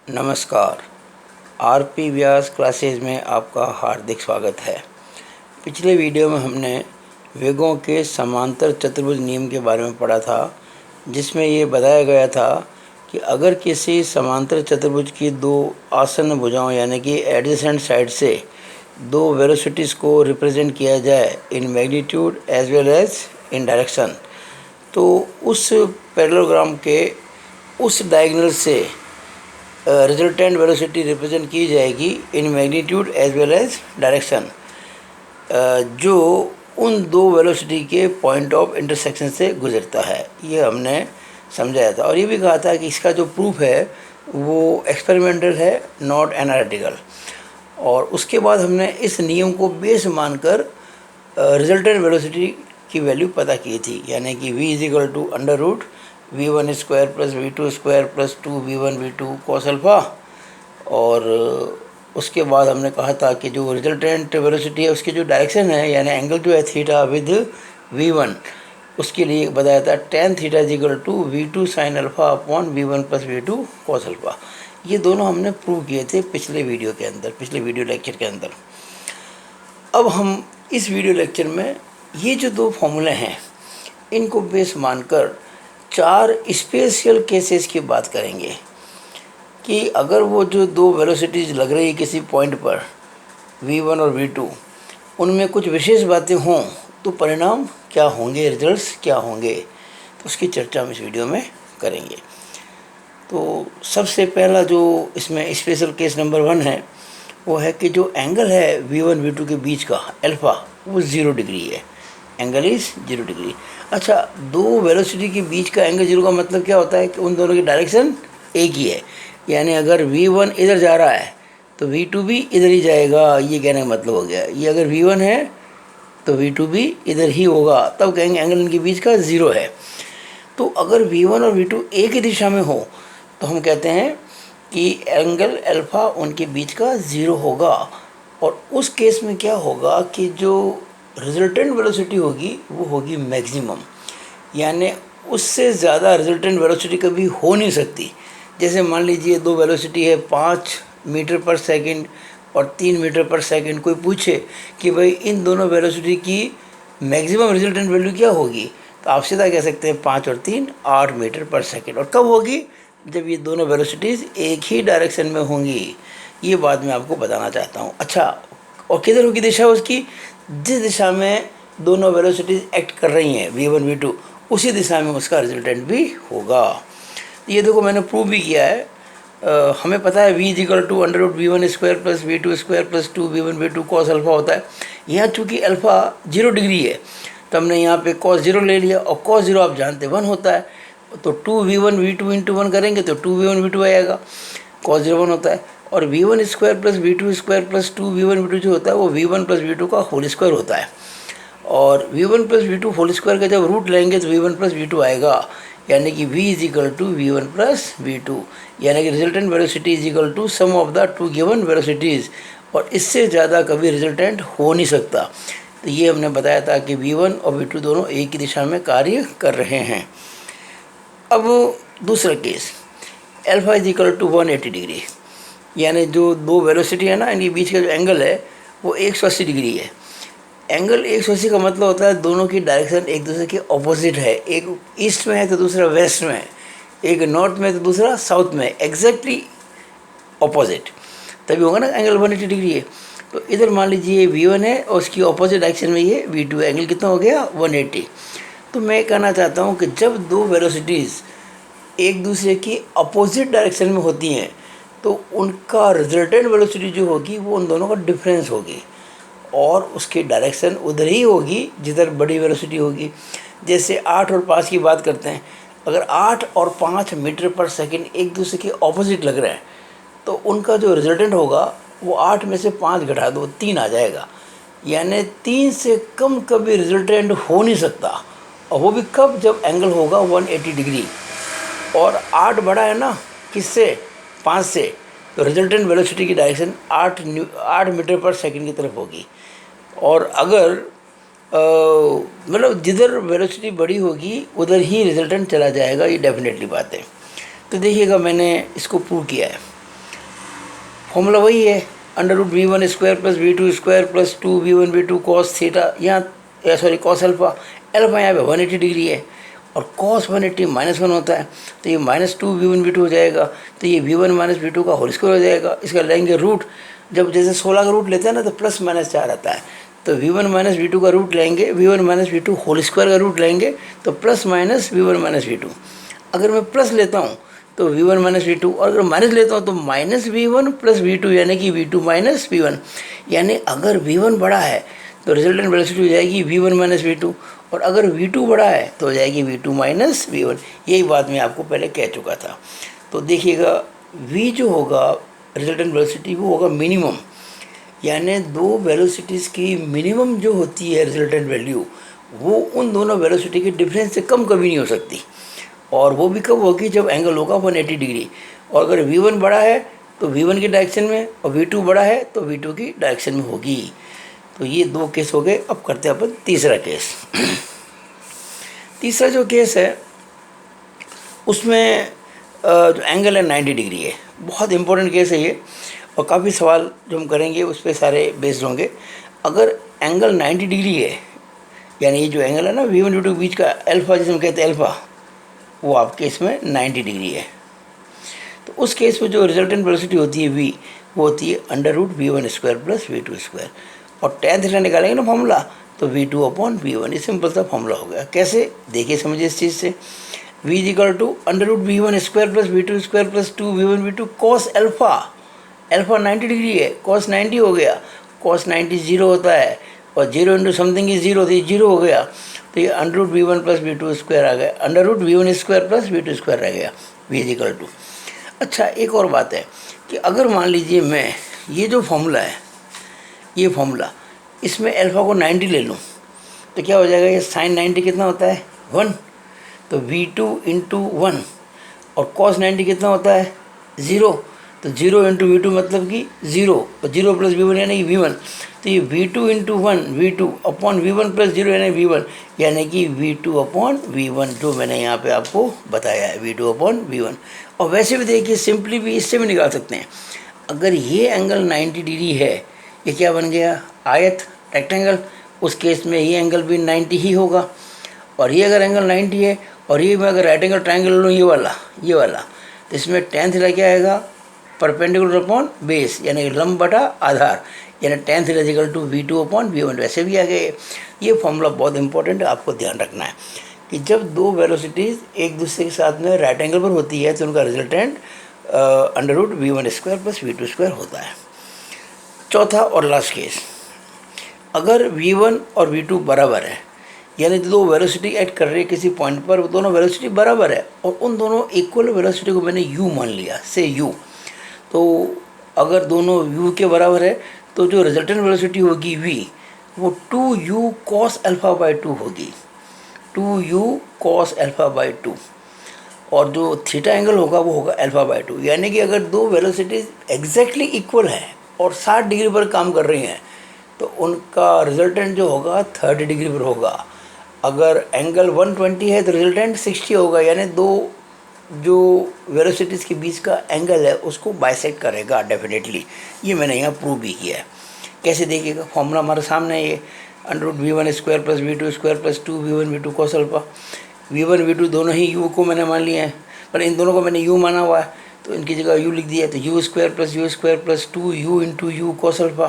नमस्कार। आरपी व्यास क्लासेज में आपका हार्दिक स्वागत है। पिछले वीडियो में हमने वेगों के समांतर चतुर्भुज नियम के बारे में पढ़ा था, जिसमें ये बताया गया था कि अगर किसी समांतर चतुर्भुज की दो आसन्न भुजाओं यानी कि एडजेसेंट साइड से दो वेलोसिटीज़ को रिप्रेजेंट किया जाए in magnitude as well as in direction, तो उस पैरेललोग्राम के उस डायगोनल से रिजल्टेंट वेलोसिटी रिप्रेजेंट की जाएगी in magnitude as well as direction, जो उन दो वेलोसिटी के पॉइंट ऑफ इंटरसेक्शन से गुजरता है। ये हमने समझाया था और ये भी कहा था कि इसका जो प्रूफ है वो एक्सपेरिमेंटल है, नॉट एनालिटिकल। और उसके बाद हमने इस नियम को बेस मानकर रिजल्टेंट वेलोसिटी की वैल्यू पता की थी, यानी कि v is equal to under root v1 square plus v2 square plus 2v1 v2 cos alpha. और उसके बाद हमने कहा था कि जो रिजल्टेंट वेलोसिटी है उसकी जो डायरेक्शन है यानी एंगल जो है थीटा विद v1, उसके लिए बताया था tan theta is equal to v2 sine alpha upon v1 plus v2 cos alpha. ये दोनों हमने प्रूव किए थे पिछले वीडियो लेक्चर के अंदर। अब हम इस वीडियो लेक्चर में ये जो दो फॉर्मूले हैं इनको बेस मानकर चार स्पेशल केसेस की बात करेंगे कि अगर वो जो दो वेलोसिटीज़ लग रही है किसी पॉइंट पर v1 और v2, उनमें कुछ विशेष बातें हों तो परिणाम क्या होंगे, रिजल्ट्स क्या होंगे, तो उसकी चर्चा हम इस वीडियो में करेंगे। तो सबसे पहला जो इसमें स्पेशल केस नंबर 1 है वो है कि जो एंगल है v1 v2 के बीच का अल्फ़ा वो 0 डिग्री है। Angle is 0 degree. अच्छा, दो वेलोसिटी के बीच का एंगल 0 का मतलब क्या होता है कि उन दोनों की डायरेक्शन एक ही है, यानी अगर v1 इधर जा रहा है तो v2 भी इधर ही जाएगा, ये कहने का मतलब हो गया। ये अगर v1 है तो v2 भी इधर ही होगा, तब कहेंगे एंगल इनके बीच का 0 है। तो अगर v1 और v2 एक ही दिशा में हो तो हम कहते हैं कि एंगल अल्फ़ा उनके बीच का 0 होगा। और उस केस में क्या होगा कि जो रिजल्टेंट वेलोसिटी होगी वो होगी मैक्सिमम, यानी उससे ज़्यादा रिजल्टेंट वेलोसिटी कभी हो नहीं सकती। जैसे मान लीजिए दो वेलोसिटी है 5 मीटर पर सेकंड और 3 मीटर पर सेकंड, कोई पूछे कि भाई इन दोनों वेलोसिटी की मैक्सिमम रिजल्टेंट वैल्यू क्या होगी, तो आप सीधा कह सकते हैं 5 और 3 8 मीटर पर सेकंड। और कब होगी, जब ये दोनों वेलोसिटीज़ एक ही डायरेक्शन में होंगी। ये बात मैं आपको बताना चाहता हूँ। अच्छा, और किधर होगी दिशा उसकी, जिस दिशा में दोनों वेलोसिटीज़ एक्ट कर रही हैं v1 v2 उसी दिशा में उसका रिजल्टेंट भी होगा। ये देखो मैंने प्रूव भी किया है। हमें पता है v is equal to under root v1 square plus v2 square plus 2v1 v2 cos alpha होता है। यहाँ चूँकि अल्फ़ा 0 डिग्री है तो हमने यहाँ पे कॉस 0 ले लिया, और कॉस 0 आप जानते 1 होता है, तो 2v1 v2 इंटू 1 करेंगे तो 2v1 v2 आएगा, कॉस 0 1 होता है। और v1 square plus v2 square plus 2v1 v2 जो होता है वो v1 प्लस v2 का होल स्क्वायर होता है। और v1 plus v2 whole square का जब रूट लेंगे तो v1 प्लस v2 आएगा, यानी कि v is equal to v1 plus v2, यानी कि resultant velocity is equal to sum of the two given velocities. और इससे ज़्यादा कभी रिजल्टेंट हो नहीं सकता। तो ये हमने बताया था कि v1 और v2 दोनों एक ही दिशा में कार्य कर रहे हैं। अब दूसरा case, alpha is equal to 180 degree, यानी जो दो वेलोसिटी है ना इनके बीच का जो एंगल है वो 180 डिग्री है। एंगल 180 का मतलब होता है दोनों की डायरेक्शन एक दूसरे के ऑपोजिट है, एक ईस्ट में है तो दूसरा वेस्ट में है, एक नॉर्थ में तो दूसरा साउथ में, एग्जैक्टली ऑपोजिट, तभी होगा ना एंगल 180 डिग्री है। तो इधर मान लीजिए v1 है और उसकी ऑपोजिट डायरेक्शन में ये v2 है, एंगल कितना हो गया 180। तो मैं कहना चाहता हूँ कि जब दो वेलोसिटीज़ एक दूसरे की अपोजिट डायरेक्शन में होती हैं तो उनका रिजल्टेंट वेलोसिटी जो होगी वो उन दोनों का डिफरेंस होगी, और उसकी डायरेक्शन उधर ही होगी जिधर बड़ी वेलोसिटी होगी। जैसे 8 और 5 की बात करते हैं, अगर 8 और 5 मीटर पर सेकंड एक दूसरे के ऑपोजिट लग रहे हैं तो उनका जो रिजल्टेंट होगा वो 8 में से 5 घटा दो 3 आ जाएगा, यानी 3 से कम कभी रिजल्टेंट हो नहीं सकता। और वो भी कब, जब एंगल होगा 180 डिग्री। और 8 बड़ा है ना किससे, 5 से, तो रिजल्टेंट वेलोसिटी की डायरेक्शन 8 मीटर पर सेकंड की तरफ होगी। और अगर मतलब जिधर वेलोसिटी बड़ी होगी उधर ही रिजल्टेंट चला जाएगा, ये डेफिनेटली बात है। तो देखिएगा मैंने इसको प्रूव किया है। फॉर्मूला वही है, √v1² + v2² + 2v1 v2 cos theta, यहाँ सॉरी cos अल्फ़ा, अल्फ़ा यहाँ पे 180 डिग्री है और cos 180 -1 होता है, तो ये -2v1 v2 हो जाएगा, तो ये v1 - v2 का होल स्क्वायर हो जाएगा। इसका लेंगे रूट, जब जैसे 16 का रूट लेते हैं ना तो +-4 आता है, तो v1 - v2 का रूट लेंगे, v1 - v2 होल स्क्वायर का रूट लेंगे तो +-v1 - v2। अगर मैं प्लस लेता हूँ तो v1 - v2, और अगर माइनस लेता हूँ तो -v1 + v2, यानी कि v2 - v1। यानी अगर v1 बड़ा है तो रिजल्टेंट वेलोसिटी हो जाएगी v1 - v2, और अगर v2 बड़ा है तो हो जाएगी v2 - v1। यही बात मैं आपको पहले कह चुका था। तो देखिएगा v जो होगा रिजल्टेंट वेलोसिटी वो होगा मिनिमम, यानी दो वेलोसिटीज़ की मिनिमम जो होती है रिजल्टेंट वैल्यू, वो उन दोनों वेलोसिटी के डिफरेंस से कम कभी नहीं हो सकती, और वो भी कब होगी जब एंगल होगा 180 डिग्री। और अगर v1 बड़ा है तो v1 की डायरेक्शन में, और v2 बड़ा है तो v2 की डायरेक्शन में होगी। तो ये दो केस हो गए। अब करते हैं अपन तीसरा केस। तीसरा जो केस है उसमें जो एंगल है 90 डिग्री है। बहुत इंपॉर्टेंट केस है ये, और काफ़ी सवाल जो हम करेंगे उस पर सारे बेस्ड होंगे। अगर एंगल 90 डिग्री है, यानी ये जो एंगल है ना v1 v2 के बीच का अल्फ़ा, जिसे हम कहते हैं अल्फ़ा, वो आपके इसमें 90 डिग्री है, तो उस केस में जो रिजल्टेंट वेलोसिटी होती है v, वो होती है √v1² + v2²। और tan थीटा निकालेंगे ना फॉर्मूला, तो v2/v1। ये सिंपल सा फॉर्मूला हो गया। कैसे, देखिए समझिए इस चीज़ से। v = √v1² + v2² + 2v1 v2 cos alpha. Alpha 90 degree है, cos 90 हो गया, cos 90 0 होता है, और 0 × समथिंग इज 0, तो ये 0 हो गया, तो ये √v1 + v2² आ गया, √v1² + v2² रह गया, v = अच्छा, एक और बात है कि अगर मान लीजिए मैं ये जो फॉर्मूला है, ये फॉर्मूला, इसमें अल्फ़ा को 90 ले लूँ तो क्या हो जाएगा, ये sin 90 कितना होता है 1, तो v2 × 1, और cos 90 कितना होता है 0, तो 0 × v2 मतलब कि 0, और 0 + v1 यानी कि v1, तो ये v2 × 1 v2/v1 + 0 यानी v1, यानी कि v2/v1 जो मैंने यहाँ पे आपको बताया है, v2/v1। और वैसे भी देखिए सिंपली भी इससे भी निकाल सकते हैं। अगर ये एंगल 90 डिग्री है, ये क्या बन गया, आयत, रेक्टेंगल, उस केस में ये एंगल भी 90 ही होगा। और ये अगर एंगल 90 है, और ये मैं अगर राइट एंगल ट्रायंगल लूँ, ये वाला, तो इसमें tan थीटा क्या आएगा, परपेंडिकुलर/बेस, यानी लंब बटा आधार, यानी tan थीटा = v2/v1। वैसे भी आ गए। ये फॉर्मूला बहुत इंपॉर्टेंट है, आपको ध्यान रखना है कि जब दो वेलोसिटीज़ एक दूसरे के साथ में राइट एंगल पर होती है तो उनका रिजल्टेंट √v1² + v2² होता है। चौथा और लास्ट केस, अगर v1 और v2 बराबर है, यानी दो वेलोसिटी एक्ट कर रही है किसी पॉइंट पर, वो दोनों वेलोसिटी बराबर है, और उन दोनों इक्वल वेलोसिटी को मैंने u मान लिया, से u, तो अगर दोनों u के बराबर है तो जो रिजल्टेंट वेलोसिटी होगी v, वो 2u cos α/2 होगी, 2u cos α/2, और जो थीटा एंगल होगा वो होगा α/2। यानी कि अगर दो वेलोसिटीज एग्जैक्टली इक्वल है और 60 डिग्री पर काम कर रही हैं तो उनका रिजल्टेंट जो होगा 30 डिग्री पर होगा। अगर एंगल 120 है तो रिजल्टेंट 60 होगा, यानी दो जो वेलोसिटीज़ के बीच का एंगल है उसको बाइसेक्ट करेगा डेफिनेटली। ये मैंने यहाँ प्रूव भी किया है। कैसे देखिएगा, फॉर्मूला हमारे सामने है, ये √v1² + v2² + 2v1 v2 cos alpha. v1 v2 दोनों ही u को मैंने मान लिया है, पर इन दोनों को मैंने u माना हुआ है तो इनकी जगह u लिख दिया, तो u² + u² + 2u × u cos alpha,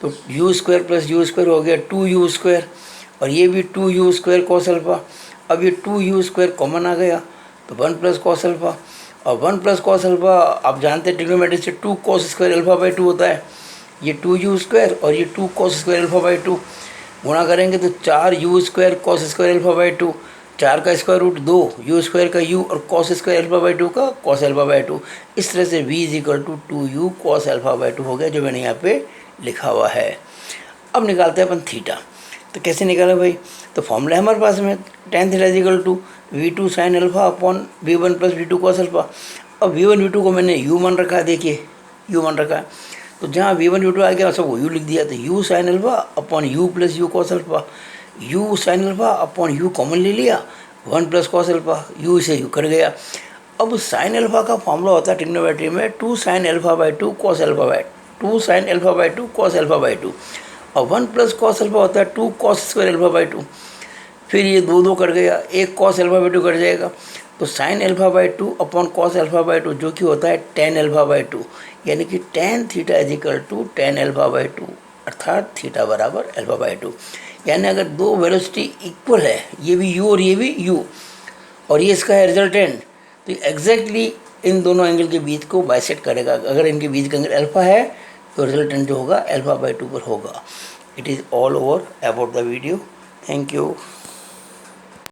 तो u² + u² हो गया 2u², और ये भी 2u² cos अल्फ़ा। अब ये 2u² कॉमन आ गया तो 1 + cos अल्फ़ा, और 1 + cos अल्फ़ा आप जानते हैं ट्रिग्नोमेट्री से 2 cos² α/2 होता है। ये 2u² और ये 2 cos² α/2 गुणा करेंगे तो 4u² cos² α/2, 4 का स्क्वायर रूट 2, u² का u और cos² α/2 का cos α/2। इस तरह से v = 2u cos α/2 हो गया, जो मैंने यहाँ पे लिखा हुआ है। अब निकालते हैं अपन थीटा। तो कैसे निकाला भाई, तो फॉर्मूला है हमारे पास में, tan theta = v2 sin α/v1 + v2 cos alpha. अब v1 v2 को मैंने u मान रखा है, देखिए u मान रखा है, तो जहाँ v1 v2 आ गया सबको u लिख दिया, तो u sin α/u + u cos alpha, u sin α/u common ले लिया, 1 + cos अल्फ़ा, u से u कट गया। अब साइन अल्फा का फॉर्मूला होता है ट्रिग्नोमेट्री में 2 sin alpha by 2 cos alpha by 2 sin alpha by 2 cos alpha by 2 और 1 प्लस cos अल्फा होता है 2 cos स्क्वायर अल्फा बाई 2। फिर ये दो दो कट गया, एक cos अल्फा बाई 2 कट जाएगा, तो sin alpha by 2 upon cos alpha by 2 जो कि होता है tan अल्फा बाई 2, यानी कि tan theta is equal to tan alpha by 2, अर्थात थीटा बराबर अल्फा बाई 2। यानी अगर दो वेलोसिटी इक्वल है, ये भी u और ये भी u, और ये इसका है रिजल्टेंट, तो एग्जैक्टली इन दोनों एंगल के बीच को बाइसेक्ट करेगा। अगर इनके बीच का एंगल अल्फा है तो रिजल्टेंट जो होगा अल्फा बाई 2 पर होगा। It is all over about the video. Thank you.